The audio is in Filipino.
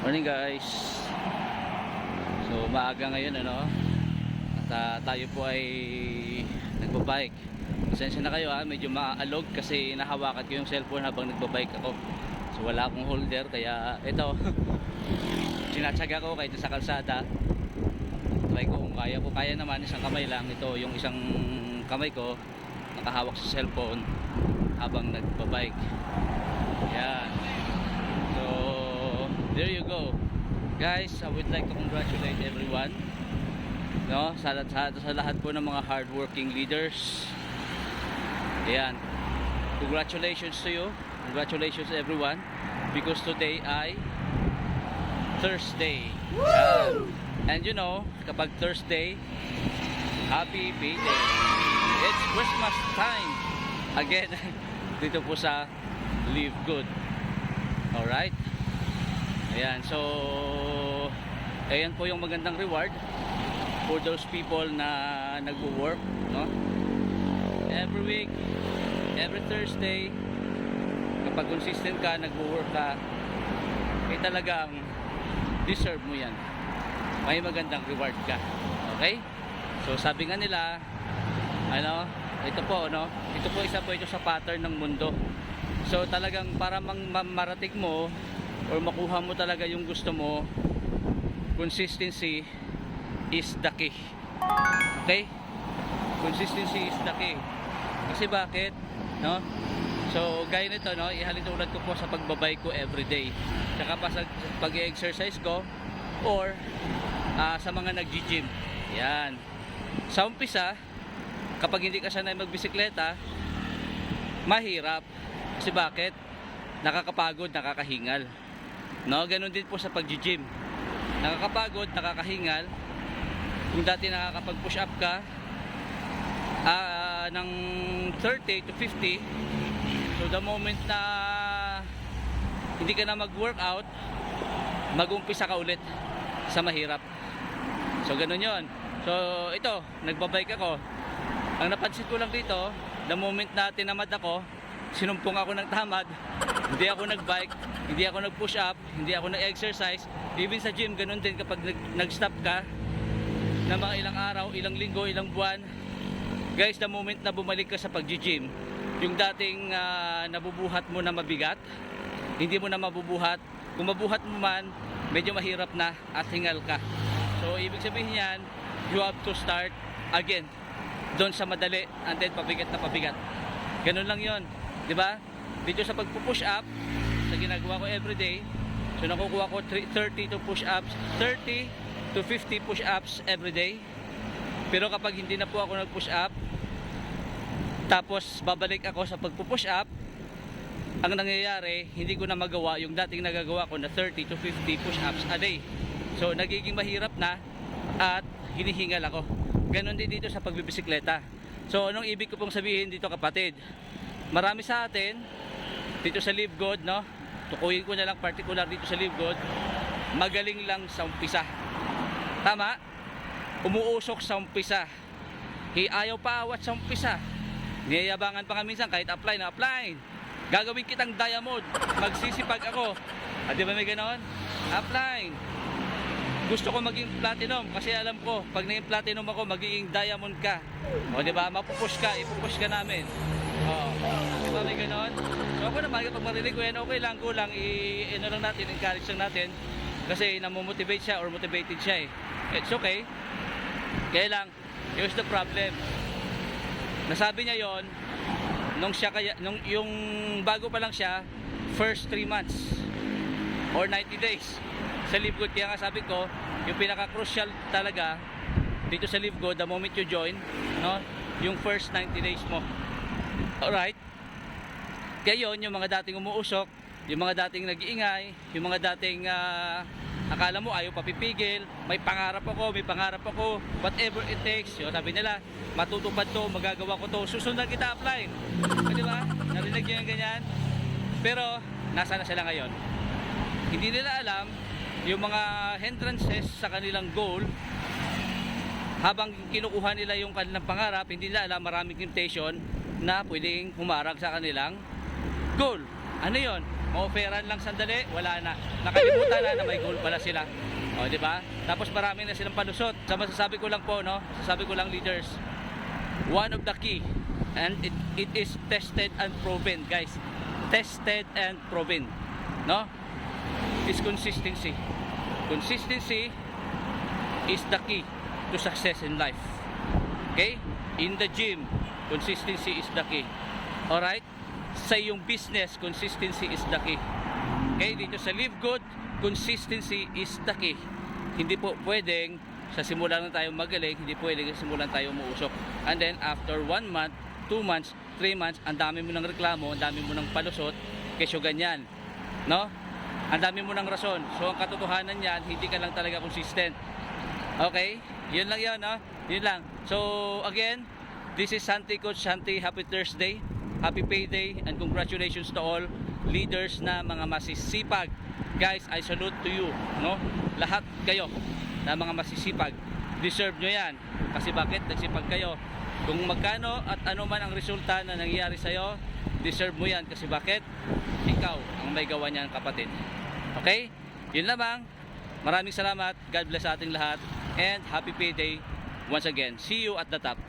Morning guys. So maaga ngayon at tayo po ay nagbabike. Pasensya na kayo medyo maalog kasi nahawakan ko yung cellphone habang nagbabike ako. So wala akong holder kaya ito sinatsaga ko kahit sa kalsada. Try ko kung kaya ko. Kaya naman isang kamay lang. Ito yung isang kamay ko nakahawak sa cellphone habang nagbabike. Yan. So there you go guys. I would like to congratulate everyone sa lahat po ng mga hardworking leaders. Ayan, congratulations to you, congratulations everyone, because today ay Thursday. And you know, kapag Thursday, happy payday, it's Christmas time again dito po sa Live Good. Alright. Ayan, so ayan po yung magandang reward for those people na nagwo-work, every week, every Thursday. Kapag consistent ka, nagwo-work ka, talagang deserve mo yan. May magandang reward ka. Okay? So sabi nga nila, ito po ito sa pattern ng mundo. So talagang para marating mo or makuha mo talaga yung gusto mo, consistency is the key. Okay? Consistency is the key. Kasi bakit? So gaya nito, ihalintulad ko po sa pagbabay ko everyday. Tsaka pa sa pag-exercise ko or sa mga nag-gym. Yan. Sa umpisa, kapag hindi ka sanay magbisikleta, mahirap. Kasi bakit? Nakakapagod, nakakahingal. Ganon din po sa pag-gym. Nakakapagod, nakakahingal. Kung dati nakakapag-push up ka ng 30 to 50, so the moment na hindi ka na mag-workout, mag-umpisa ka ulit sa mahirap. So ganun yon. So ito, nagbabike ako. Ang napansin ko lang dito, the moment na tinamad ako, sinumpong ako ng tamad, hindi ako nagbike, hindi ako nag-push up, hindi ako nag-exercise. Even sa gym, ganun din kapag nag-stop ka na mga ilang araw, ilang linggo, ilang buwan. Guys, the moment na bumalik ka sa pag-gym, yung dating nabubuhat mo na mabigat, hindi mo na mabubuhat. Kung mabuhat mo man, medyo mahirap na at hingal ka. So ibig sabihin yan, you have to start again doon sa madali and then pabigat na pabigat. Ganun lang yon, di ba? Dito sa pagpo-push up, sa ginagawa ko everyday, so nakukuha ko 30 to 50 push ups everyday. Pero kapag hindi na po ako nag-push up, tapos babalik ako sa pagpo-push up, ang nangyayari, hindi ko na magawa yung dating nagagawa ko na 30 to 50 push ups a day. So nagiging mahirap na at hinihingal ako. Ganon din dito sa pagbibisikleta. So anong ibig ko pong sabihin dito, kapatid? Marami sa atin dito sa Live Good, tukuyin ko na lang particular dito sa Live Good, magaling lang sa umpisa. Tama? Umuusok sa umpisa. Ayaw pa awat sa umpisa. Niyayabangan pa nga minsan kahit apply na apply. Gagawin kitang diamond. Magsisipag ako. Di ba may ganon? Apply. Gusto ko maging platinum kasi alam ko pag naging platinum ako, magiging diamond ka. O di ba? Mapupush ka, ipupush ka namin. Di ba may ganon? So ako naman kapag marinig ko yan, okay lang, kulang lang natin, encourage lang natin kasi namomotivate siya or motivated siya It's okay. Kaya lang, here's the problem. Nasabi niya yon nung yung bago pa lang siya, first 3 months or 90 days sa Live Good. Kaya nga sabi ko, yung pinaka-crucial talaga dito sa Live Good, the moment you join, yung first 90 days mo. Alright? Kaya yun, yung mga dating umuusok, yung mga dating nag-iingay, yung mga dating akala mo ayaw papipigil, may pangarap ako, whatever it takes. Sabi nila, matutupad to, magagawa ko to, susundan kita, apply. Di ba? Narinig nyo yung ganyan? Pero, nasa na sila ngayon? Hindi nila alam yung mga hindrances sa kanilang goal. Habang kinukuha nila yung kanilang pangarap, hindi nila alam maraming temptation na pwedeng humarang sa kanilang goal. Ano yon? ma-offeran lang sandali, wala na. Nakalimutan na may goal pala sila. O, di ba? Tapos marami na silang palusot. Sa masasabi ko lang po, no? Masasabi ko lang, leaders, one of the key, and it is tested and proven, guys. Tested and proven, no? Is consistency. Consistency is the key to success in life. Okay? In the gym, consistency is the key. Alright? Sa iyong business, consistency is the key. Okay? Dito sa Live Good, consistency is the key. Hindi po pwedeng sa simula na tayo magaling, hindi pwedeng sa simula na tayo umuusok. And then, after 1 month, 2 months, 3 months, ang dami mo ng reklamo, ang dami mo ng palusot, kesyo ganyan. No? Ang dami mo ng rason. So, ang katotohanan yan, hindi ka lang talaga consistent. Okay? Yun lang yun, no? Yun lang. So, again, this is Santi Coach Santi. Happy Thursday. Happy payday. And congratulations to all leaders na mga masisipag. Guys, I salute to you, no? Lahat kayo na mga masisipag. Deserve nyo yan. Kasi bakit? Nagsipag kayo. Kung magkano at ano man ang resulta na nangyayari sa'yo, deserve mo yan. Kasi bakit? Ikaw ang may gawa niyan, kapatid. Okay? Yun lamang. Maraming salamat. God bless sa ating lahat. And happy payday once again. See you at the top.